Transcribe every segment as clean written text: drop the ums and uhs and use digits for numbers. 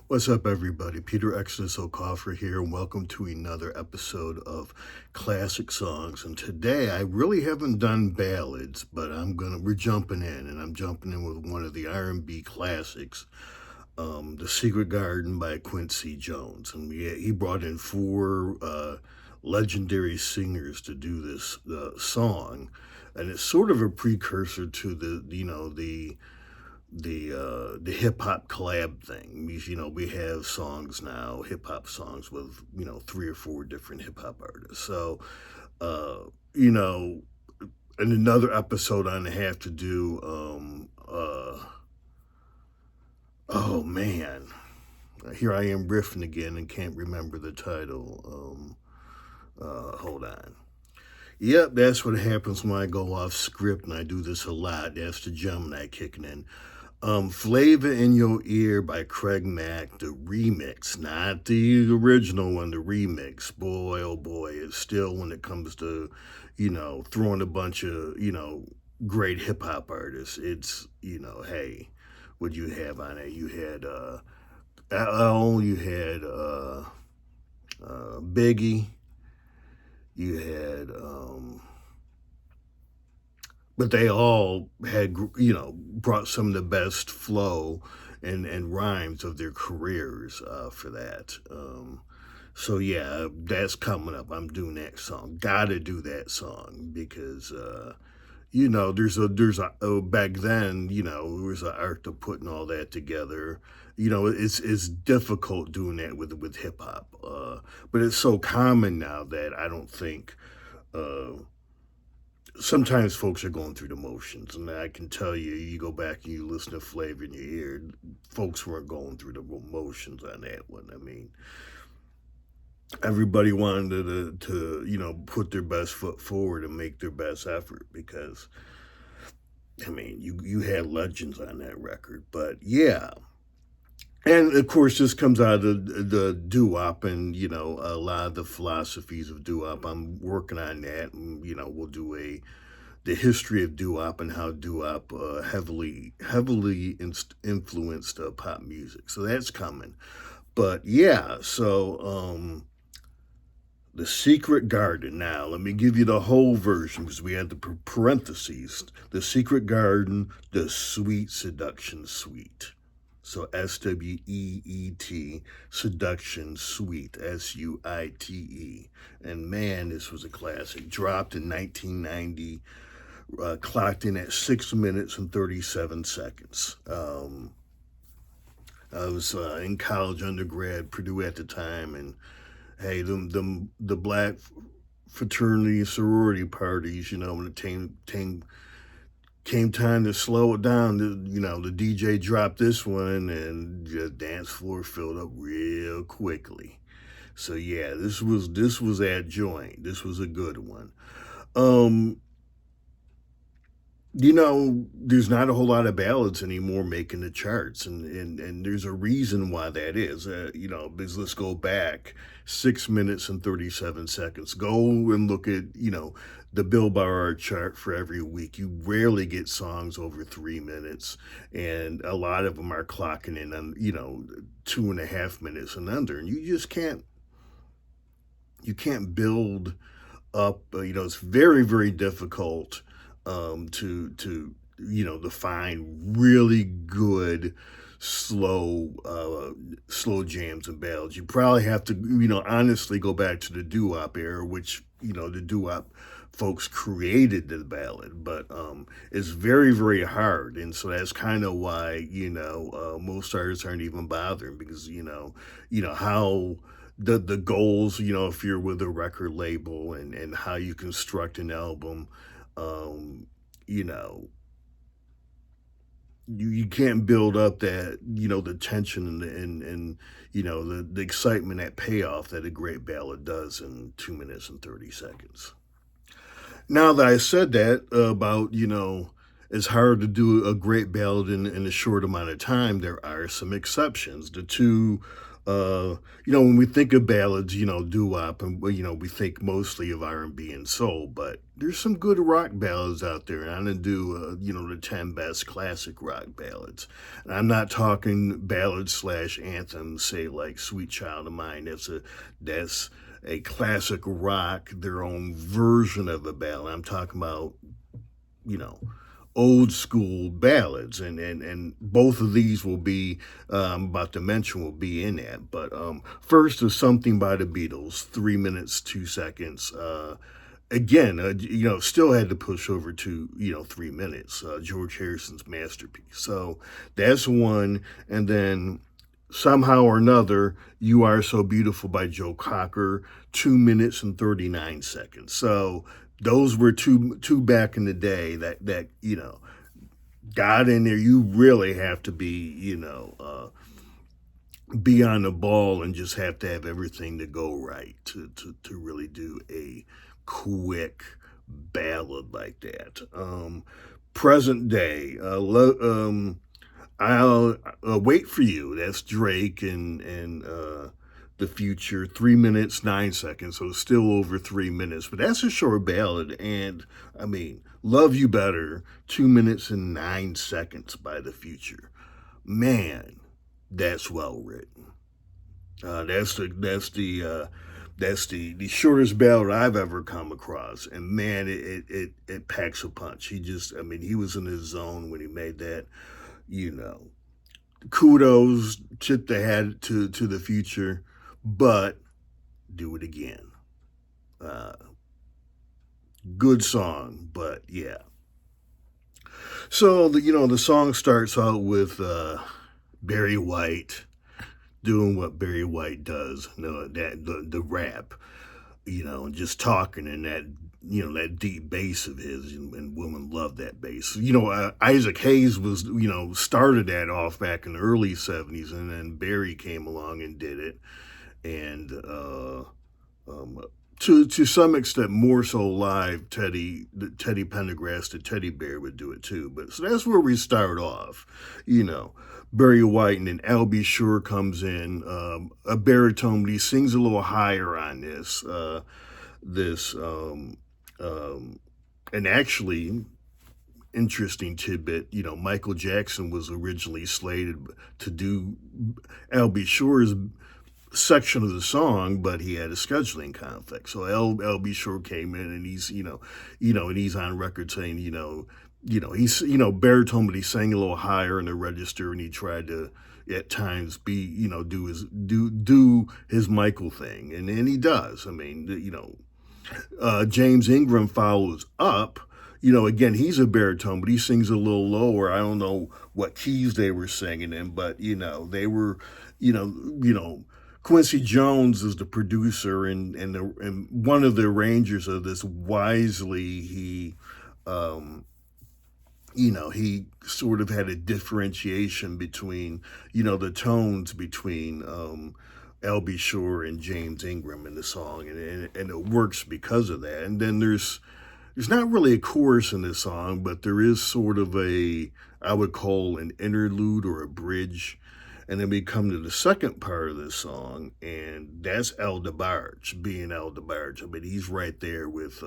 What's up, everybody? Peter Exodus O'Coffer here, and welcome to another episode of Classic Songs. And today, I really haven't done ballads, but we're jumping in, and I'm jumping in with one of the R&B classics, "The Secret Garden" by Quincy Jones. And he brought in four legendary singers to do this song, and it's sort of a precursor to the hip hop collab thing. We have songs now, hip hop songs with three or four different hip hop artists. So uh, you know, in another episode, I'm gonna have to do oh man, here I am riffing again and can't remember the title. Hold on. Yep, that's what happens when I go off script, and I do this a lot. That's the Gemini kicking in. Flavor in Your Ear by Craig Mack, the remix, not the original one, the remix. Boy, oh boy, it's still, when it comes to, throwing a bunch of, great hip hop artists, it's, hey, what you have on it? You had, you had, Biggie, you had, but they all had, brought some of the best flow and rhymes of their careers for that. So yeah, that's coming up. I'm doing that song. Gotta do that song because there's a back then, there was an art to putting all that together. It's difficult doing that with hip hop, but it's so common now that I don't think. Sometimes folks are going through the motions, and I can tell you, you go back and you listen to Flavor in Your Ear, folks weren't going through the motions on that one. I mean, everybody wanted to put their best foot forward and make their best effort because, I mean, you had legends on that record. But yeah, and of course, this comes out of the doo-wop and, a lot of the philosophies of doo-wop. I'm working on that, and, we'll do the history of doo-wop and how doo-wop heavily influenced pop music. So that's coming. But yeah, so The Secret Garden. Now, let me give you the whole version because we had the parentheses. The Secret Garden, the Sweet Seduction Suite. So SWEET, Seduction Suite, SUITE. And man, this was a classic. Dropped in 1990, clocked in at 6 minutes and 37 seconds. I was in college, undergrad, Purdue at the time, and hey, the black fraternity sorority parties, when it came time to slow it down, the DJ dropped this one and the dance floor filled up real quickly. So yeah, this was that joint. This was a good one. Um, there's not a whole lot of ballads anymore making the charts, and there's a reason why that is. Because let's go back 6 minutes and 37 seconds. Go and look at, the Billboard chart for every week. You rarely get songs over 3 minutes, and a lot of them are clocking in on, 2.5 minutes and under, and you can't build up. It's very, very difficult to find really good slow jams and ballads. You probably have to honestly go back to the doo-wop era, which the doo-wop folks created the ballad, but it's very, very hard, and so that's kind of why most artists aren't even bothering because how the goals, if you're with a record label, and how you construct an album. um you know you can't build up that, the tension and the excitement, that payoff that a great ballad does in 2 minutes and 30 seconds. Now that I said that about, it's hard to do a great ballad in a short amount of time, there are some exceptions. The two When we think of ballads, doo-wop, and we think mostly of R&B and soul, but there's some good rock ballads out there, and I'm gonna do, the 10 best classic rock ballads. And I'm not talking ballads slash anthems, say like "Sweet Child of Mine." That's a classic rock, their own version of a ballad. I'm talking about, you know, old school ballads, and both of these will be about to mention will be in that. But first is "Something" by the Beatles, 3 minutes 2 seconds. Again, still had to push over to 3 minutes. George Harrison's masterpiece. So that's one, and then somehow or another, "You Are So Beautiful" by Joe Cocker, 2 minutes and 39 seconds. So those were two back in the day that got in there. You really have to be on the ball and just have to have everything to go right to really do a quick ballad like that. Present day, I'll wait for you. That's Drake and the Future. 3 minutes 9 seconds, so still over 3 minutes. But that's a short ballad, and I mean, "Love You Better," 2 minutes and 9 seconds by the Future. Man, that's well written. That's the shortest ballad I've ever come across, and man, it packs a punch. I mean, he was in his zone when he made that. You know, kudos, tip the hat to the Future, but do it again. Uh, Good song, but yeah. So the song starts out with Barry White doing what Barry White does, the rap, and just talking, and that deep bass of his, and women love that bass. Isaac Hayes was started that off back in the early '70s, and then Barry came along and did it, and um, to some extent more so live. Teddy Pendergrass, the Teddy Bear, would do it too. But so that's where we start off, you know. Barry White, and then Albie Shore comes in, a baritone, but he sings a little higher on this, and actually, interesting tidbit, Michael Jackson was originally slated to do Albie Shore's section of the song, but he had a scheduling conflict. So LB Shore came in, and and he's on record saying, he's, baritone, but he sang a little higher in the register, and he tried to at times be, do his Michael thing, and he does. I mean, James Ingram follows up. Again, he's a baritone, but he sings a little lower. I don't know what keys they were singing in, but they were, you know, you know, Quincy Jones is the producer, and one of the arrangers of this. Wisely, he sort of had a differentiation between, the tones between LB Shore and James Ingram in the song, and it works because of that. And then there's not really a chorus in this song, but there is sort of I would call an interlude or a bridge. And then we come to the second part of this song, and that's El DeBarge, being El DeBarge. I mean, he's right there with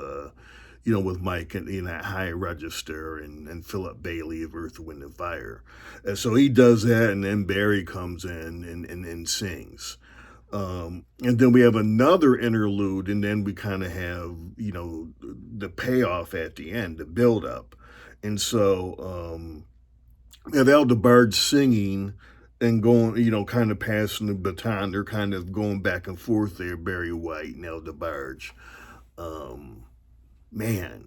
Mike in that high register, and Philip Bailey of Earth, Wind and Fire. And so he does that, and then Barry comes in and sings. And then we have another interlude, and then we kind of have, the payoff at the end, the build up. And so we have El DeBarge singing and going, kind of passing the baton. They're kind of going back and forth there, Barry White and El DeBarge. Man,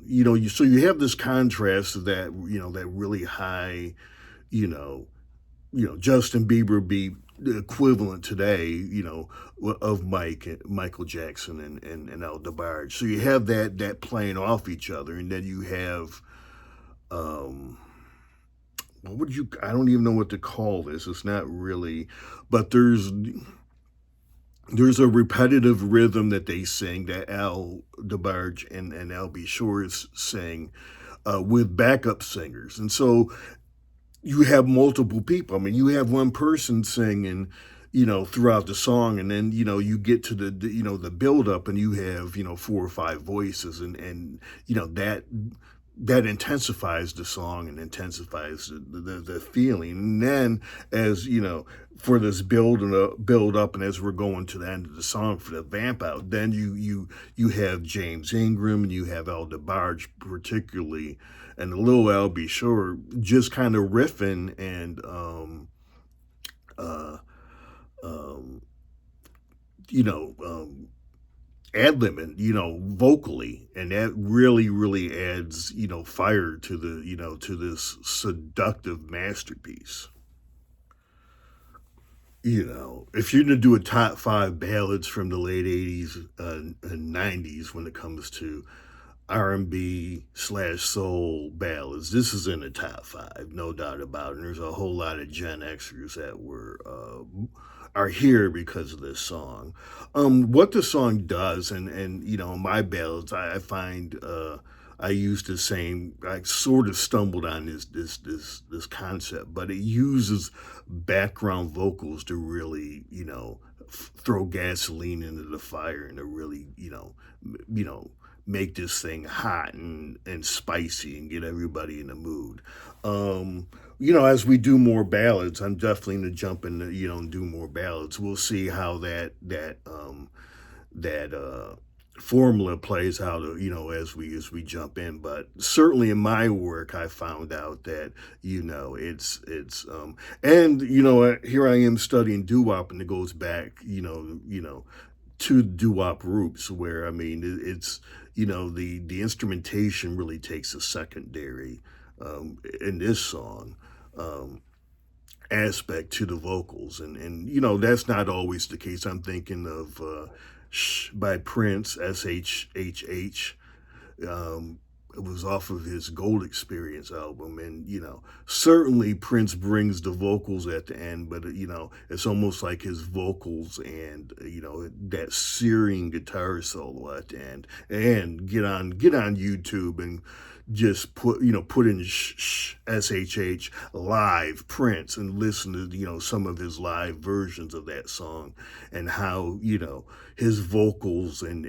so you have this contrast of that, that really high, Justin Bieber be the equivalent today, of Michael Jackson and El DeBarge. So you have that playing off each other, and then you have, I don't even know what to call this. It's not really, but there's a repetitive rhythm that they sing, that Al DeBarge and LB Shores sing, with backup singers. And so you have multiple people. I mean, you have one person singing, throughout the song, and then you get to the build up, and you have four or five voices, and that intensifies the song and intensifies the feeling. And then as for this build up, and as we're going to the end of the song for the vamp out, then you have James Ingram, and you have DeBarge particularly, and the Lil LB Sure just kind of riffing and uh um ad-libbing, vocally, and that really, really adds, fire to to this seductive masterpiece. If you're gonna do a top five ballads from the late '80s and '90s when it comes to R&B slash soul ballads, this is in the top five, no doubt about it. And there's a whole lot of Gen Xers that are here because of this song. What the song does, and my ballads, I find I used the same. I sort of stumbled on this concept, but it uses background vocals to really throw gasoline into the fire and to really make this thing hot and spicy and get everybody in the mood. As we do more ballads, I'm definitely gonna jump in, and do more ballads. We'll see how that formula plays out, as we jump in. But certainly in my work, I found out that and here I am studying doo-wop, and it goes back, to doo-wop roots, where I mean it's the instrumentation really takes a secondary in this song um, aspect to the vocals, and that's not always the case. I'm thinking of Shh by Prince, SHHH. Um, it was off of his Gold Experience album, and certainly Prince brings the vocals at the end, but it's almost like his vocals and that searing guitar solo at the end. And get on YouTube and just put in SHH live Prince and listen to some of his live versions of that song, and how his vocals and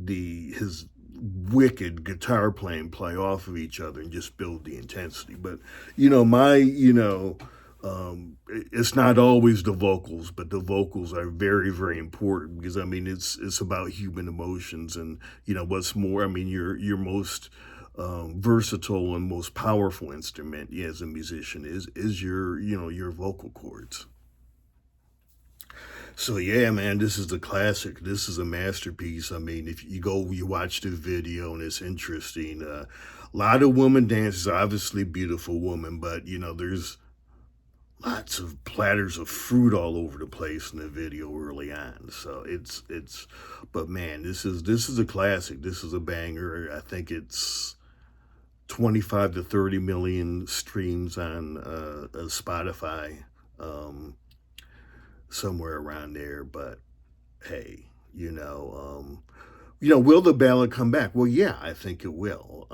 his wicked guitar playing play off of each other and just build the intensity. But my it's not always the vocals, but the vocals are very, very important, because I mean it's about human emotions, and what's more, I mean your most versatile and most powerful instrument as a musician is your vocal cords. So yeah, man, this is a classic. This is a masterpiece. I mean, if you go, you watch the video, and it's interesting. A lot of woman dances, obviously beautiful woman, but there's lots of platters of fruit all over the place in the video early on. So but man, this is a classic. This is a banger. I think it's 25 to 30 million streams on Spotify. Somewhere around there. But hey, will the ballad come back? Well, yeah, I think it will.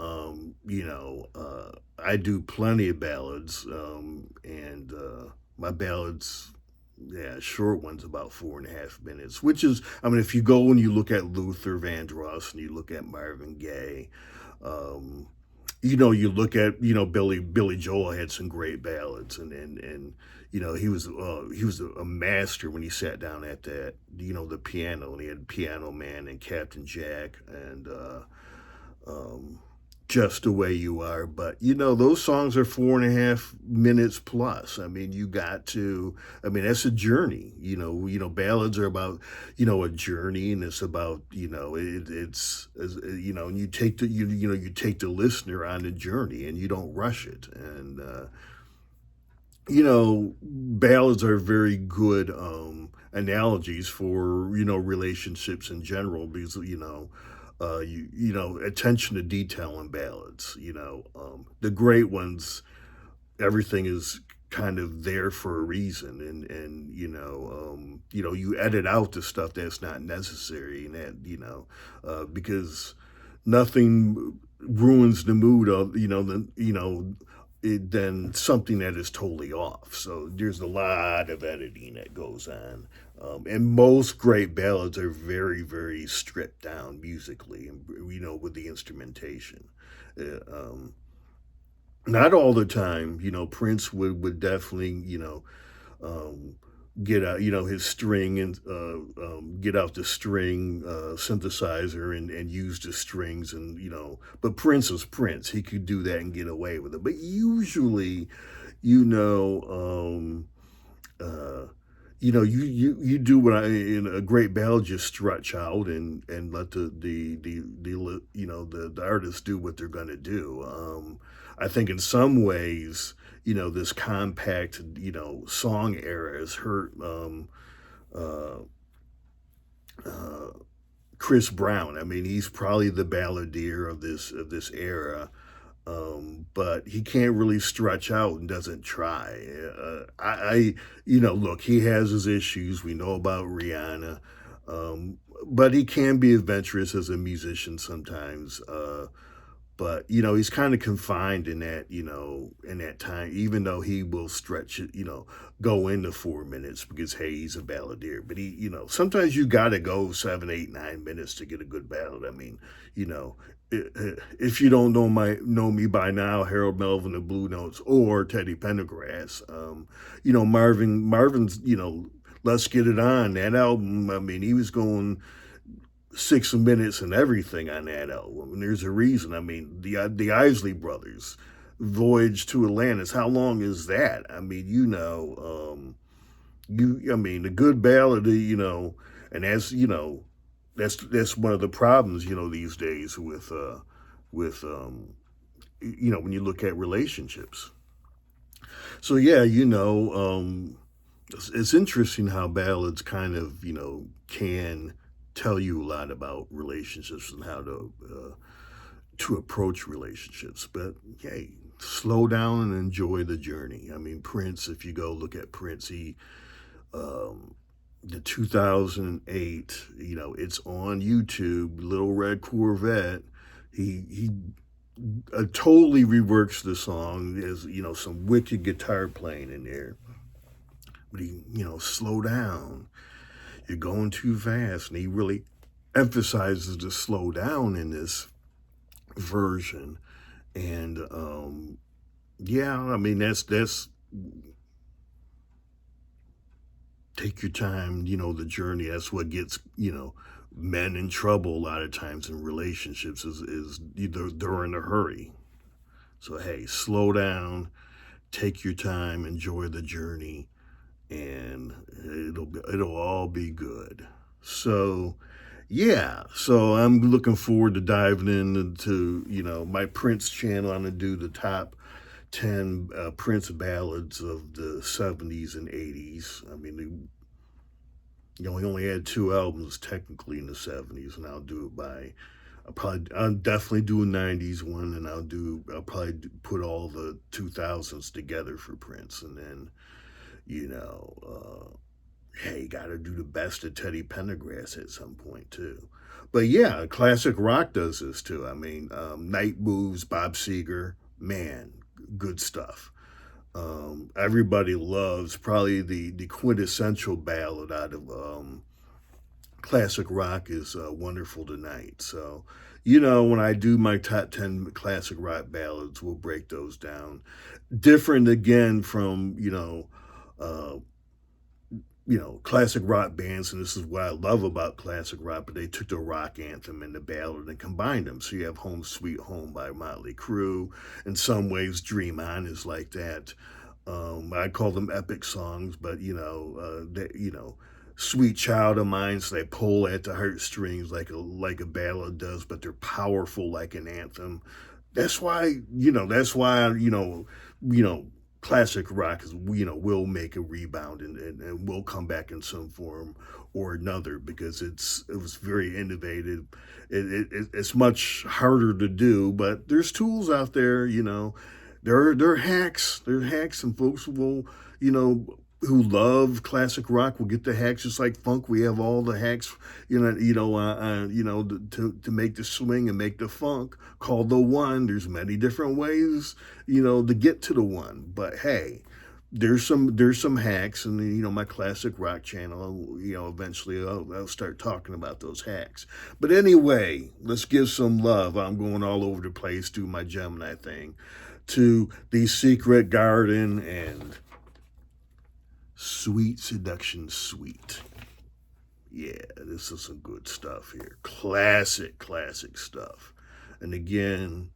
I do plenty of ballads, and my ballads, yeah, short ones about 4.5 minutes, which is, I mean, if you go and you look at Luther Vandross and you look at Marvin Gaye, um, you look at Billy Joel had some great ballads, and he was a master when he sat down at that the piano, and he had Piano Man and Captain Jack and um, Just the Way You Are. But those songs are 4.5 minutes plus. I mean, you got to. I mean, that's a journey. Ballads are about a journey, and it's about and you take you take the listener on the journey, and you don't rush it. And ballads are very good analogies for relationships in general, because attention to detail in ballads. The great ones, everything is kind of there for a reason, and you edit out the stuff that's not necessary, and that because nothing ruins the mood of than something that is totally off. So there's a lot of editing that goes on. And most great ballads are very, very stripped down musically, and with the instrumentation. Uh, um, Not all the time, Prince would definitely, um, get out, his string and get out the string synthesizer and use the strings and But Prince is Prince; he could do that and get away with it. But usually, you know, uh, you do what I in a great ballad, just stretch out and let the artists do what they're gonna do. I think in some ways, this compact, song era has hurt uh, uh, Chris Brown. I mean, he's probably the balladeer of this era, but he can't really stretch out and doesn't try. Look, he has his issues. We know about Rihanna, but he can be adventurous as a musician sometimes. But he's kind of confined in that time, even though he will stretch it, go into 4 minutes because hey, he's a balladeer. But sometimes you got to go 7, 8, 9 minutes to get a good ballad. I mean, you know, if you don't know me by now, Harold Melvin, the Blue Notes, or Teddy Pendergrass, Marvin's, Let's Get It On, that album. I mean, he was going 6 minutes and everything on that album. And there's a reason. I mean, the Isley Brothers, Voyage to Atlantis. How long is that? I mean, I mean, a good ballad, and that's one of the problems, these days with when you look at relationships. So yeah, it's interesting how ballads kind of can tell you a lot about relationships and how to approach relationships. But hey, slow down and enjoy the journey. I mean, Prince. If you go look at Prince, um, the 2008. It's on YouTube. Little Red Corvette. He totally reworks the song. There's some wicked guitar playing in there, but he slow down, you're going too fast. And he really emphasizes the slow down in this version. And yeah, I mean, that's take your time, the journey. That's what gets, men in trouble a lot of times in relationships is they're in a hurry. So hey, slow down, take your time, enjoy the journey, and it'll all be good. So yeah, so I'm looking forward to diving into my Prince channel. I'm gonna do the top 10 Prince ballads of the 70s and 80s. I mean, he only had two albums technically in the 70s, and I'll definitely do a 90s one, and I'll probably put all the 2000s together for Prince, and then you know, hey, got to do the best of Teddy Pendergrass at some point too. But yeah, classic rock does this too. I mean, Night Moves, Bob Seger, man, good stuff. Everybody loves probably the quintessential ballad out of classic rock is "Wonderful Tonight." So, when I do my top 10 classic rock ballads, we'll break those down. Different again from uh, classic rock bands, and this is what I love about classic rock, but they took the rock anthem and the ballad and combined them. So you have Home Sweet Home by Motley Crue. In some ways, Dream On is like that. I call them epic songs, but Sweet Child of Mine, so they pull at the heartstrings like a ballad does, but they're powerful like an anthem. That's why classic rock is will make a rebound and will come back in some form or another because it was very innovative. It's much harder to do, but there's tools out there. There are hacks, and folks will you know who love classic rock will get the hacks just like funk. We have all the hacks, to make the swing and make the funk. Called the one. There's many different ways, to get to the one. But hey, there's some hacks, and my classic rock channel. Eventually I'll start talking about those hacks. But anyway, let's give some love. I'm going all over the place doing my Gemini thing to the Secret Garden and Sweet Seduction Suite. Yeah, this is some good stuff here. Classic stuff. And again,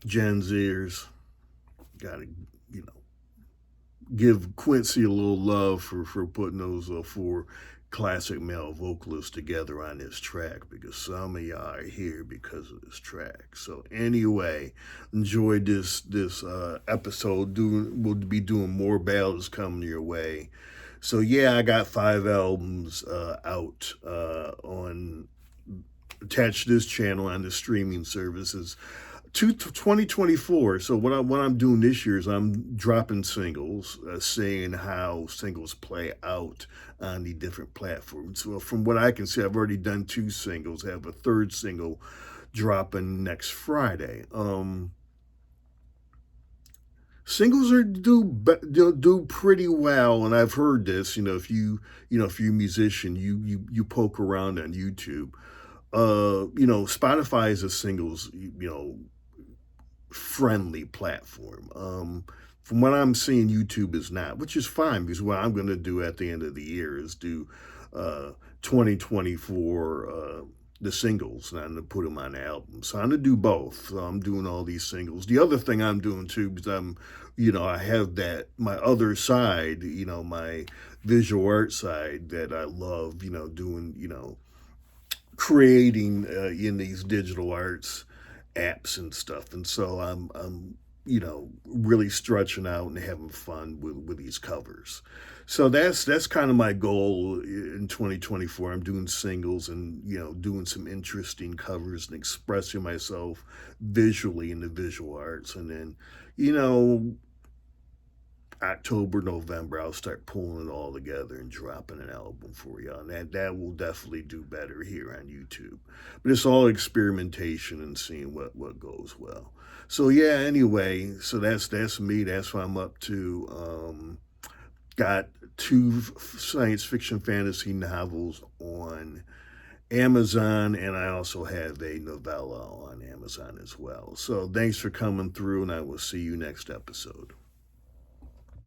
Gen Zers gotta, give Quincy a little love for putting those four classic male vocalists together on this track, because some of y'all are here because of this track. So anyway, enjoyed this episode. We'll be doing more ballads coming your way. So yeah, I got 5 albums out on attached to this channel on the streaming services. 2024. So what I'm doing this year is I'm dropping singles, saying how singles play out on the different platforms. So from what I can see, I've already done 2 singles. I have a 3rd single dropping next Friday. Singles do pretty well, and I've heard this. If you're a musician, you poke around on YouTube. Spotify is a singles friendly platform. From what I'm seeing, YouTube is not, which is fine, because what I'm going to do at the end of the year is do 2024 the singles, and I'm going to put them on the album. So I'm going to do both. So I'm doing all these singles. The other thing I'm doing too, because I have that, my other side, my visual art side that I love, doing, creating in these digital arts apps and stuff. And so I'm really stretching out and having fun with these covers. So that's kind of my goal in 2024. I'm doing singles and doing some interesting covers and expressing myself visually in the visual arts. And then October, November, I'll start pulling it all together and dropping an album for y'all. And that will definitely do better here on YouTube. But it's all experimentation and seeing what goes well. So yeah, anyway, so that's me. That's what I'm up to. Got 2 science fiction fantasy novels on Amazon, and I also have a novella on Amazon as well. So thanks for coming through, and I will see you next episode.